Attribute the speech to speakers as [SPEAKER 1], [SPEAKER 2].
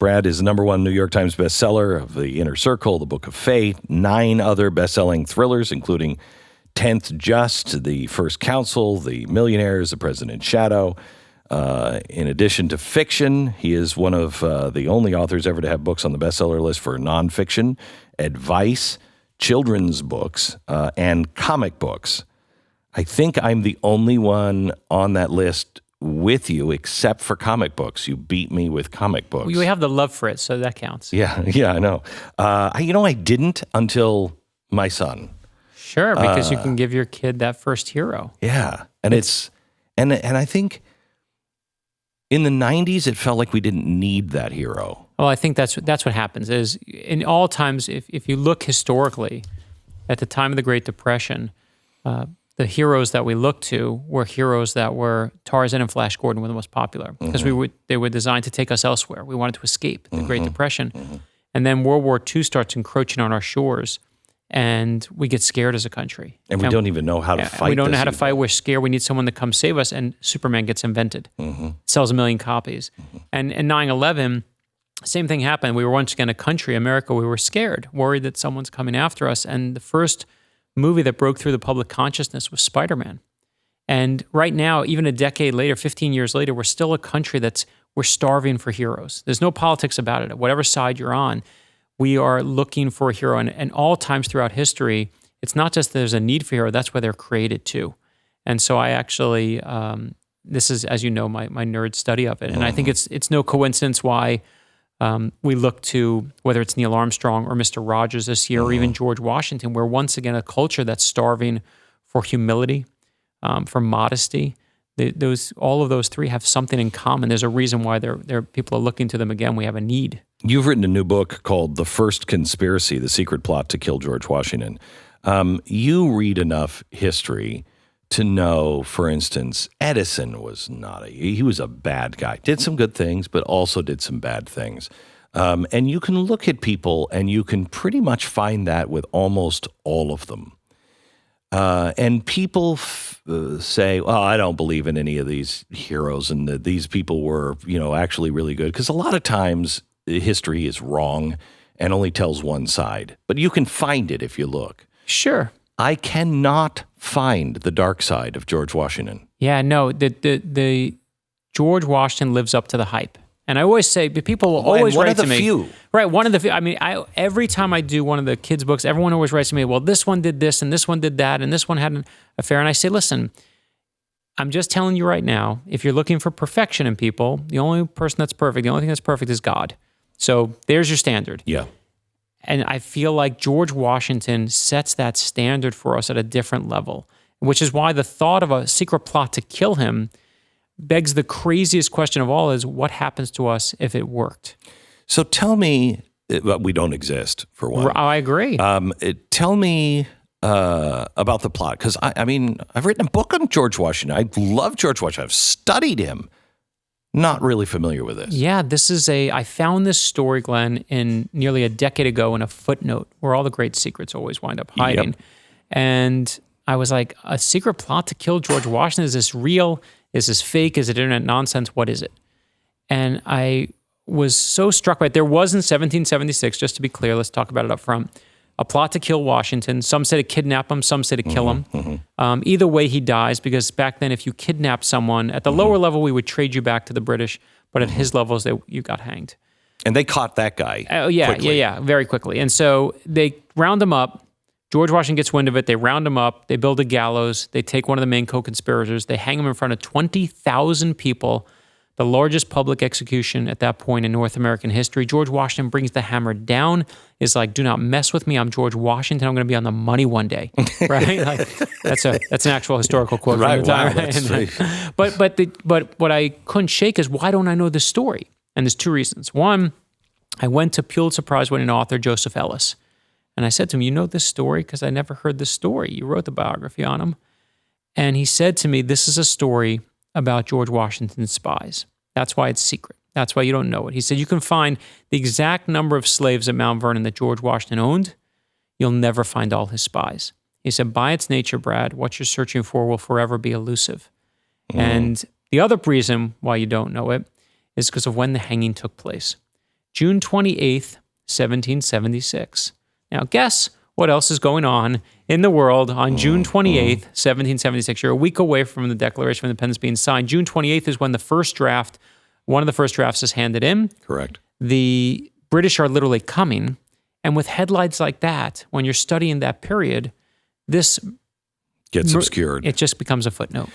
[SPEAKER 1] Brad is the #1 New York Times bestseller of The Inner Circle, The Book of Fate, 9 other best-selling thrillers, including 10th Just, The First Council, The Millionaires, The President's Shadow. In addition to fiction, he is one of the only authors ever to have books on the bestseller list for nonfiction, advice, children's books, and comic books. I think I'm the only one on that list with you, except for comic books. You beat me with comic books.
[SPEAKER 2] We have the love for it, so that counts.
[SPEAKER 1] Yeah, I know. I didn't until my son.
[SPEAKER 2] Sure, because you can give your kid that first hero.
[SPEAKER 1] Yeah, and and I think in the 90s, it felt like we didn't need that hero.
[SPEAKER 2] Well, I think that's what happens is in all times, if you look historically, at the time of the Great Depression, the heroes that we looked to were heroes that were Tarzan and Flash Gordon were the most popular because they were designed to take us elsewhere. We wanted to escape the Great Depression. And then World War II starts encroaching on our shores, and we get scared as a country.
[SPEAKER 1] And we don't even know how to fight.
[SPEAKER 2] We don't know how to fight. We're scared. We need someone to come save us, and Superman gets invented. Sells 1 million copies. And in 9/11, same thing happened. We were once again a country, America, we were scared, worried that someone's coming after us. And the first movie that broke through the public consciousness was Spider-Man. And right now, even a decade later, 15 years later, we're still a country we're starving for heroes. There's no politics about it. Whatever side you're on, we are looking for a hero. And all times throughout history, it's not just there's a need for a hero, that's why they're created too. And so I actually, this is, as you know, my nerd study of it. And I think it's no coincidence why we look to, whether it's Neil Armstrong or Mr. Rogers this year, or even George Washington, we're once again a culture that's starving for humility, for modesty. All of those three have something in common. There's a reason why people are looking to them again. We have a need.
[SPEAKER 1] You've written a new book called The First Conspiracy, The Secret Plot to Kill George Washington. You read enough history to know, for instance, Edison was he was a bad guy. Did some good things, but also did some bad things. And you can look at people and you can pretty much find that with almost all of them. And people say, well, I don't believe in any of these heroes and that these people were, actually really good. Because a lot of times history is wrong and only tells one side. But you can find it if you look.
[SPEAKER 2] Sure.
[SPEAKER 1] I cannot find the dark side of George Washington.
[SPEAKER 2] Yeah, no, the George Washington lives up to the hype. And I always say, people will always write to me.
[SPEAKER 1] Few.
[SPEAKER 2] Right, one of the few. I mean, every time I do one of the kids' books, everyone always writes to me, well, this one did this, and this one did that, and this one had an affair. And I say, listen, I'm just telling you right now, if you're looking for perfection in people, the only person that's perfect, the only thing that's perfect is God. So there's your standard.
[SPEAKER 1] Yeah.
[SPEAKER 2] And I feel like George Washington sets that standard for us at a different level, which is why the thought of a secret plot to kill him begs the craziest question of all is, what happens to us if it worked?
[SPEAKER 1] So tell me, we don't exist, for one.
[SPEAKER 2] I agree.
[SPEAKER 1] Tell me about the plot, because I've written a book on George Washington. I love George Washington. I've studied him. Not really familiar with this.
[SPEAKER 2] Yeah, I found this story, Glenn, in nearly a decade ago in a footnote where all the great secrets always wind up hiding. Yep. And I was like, a secret plot to kill George Washington? Is this real? Is this fake? Is it internet nonsense? What is it? And I was so struck by it. There was in 1776, just to be clear, let's talk about it up front, a plot to kill Washington. Some say to kidnap him, some say to kill him. Either way, he dies, because back then, if you kidnapped someone, at the lower level, we would trade you back to the British, but at his levels, you got hanged.
[SPEAKER 1] And they caught that guy
[SPEAKER 2] Yeah, very quickly. And so they round him up. George Washington gets wind of it. They round him up. They build a gallows. They take one of the main co-conspirators. They hang him in front of 20,000 people, the largest public execution at that point in North American history. George Washington brings the hammer down, is like, do not mess with me. I'm George Washington. I'm going to be on the money one day, right? That's an actual historical quote from the time. Wow, but what I couldn't shake is, why don't I know this story? And there's two reasons. One, I went to Pulitzer Prize-winning author Joseph Ellis, and I said to him, you know this story? Because I never heard this story. You wrote the biography on him. And he said to me, this is a story about George Washington's spies. That's why it's secret. That's why you don't know it. He said, you can find the exact number of slaves at Mount Vernon that George Washington owned. You'll never find all his spies. He said, by its nature, Brad, what you're searching for will forever be elusive. And the other reason why you don't know it is because of when the hanging took place. June 28th, 1776. Now, guess what else is going on in the world on June 28th, 1776? You're a week away from the Declaration of Independence being signed. June 28th is when one of the first drafts is handed in.
[SPEAKER 1] Correct.
[SPEAKER 2] The British are literally coming. And with headlines like that, when you're studying that period, this
[SPEAKER 1] gets obscured.
[SPEAKER 2] It just becomes a footnote.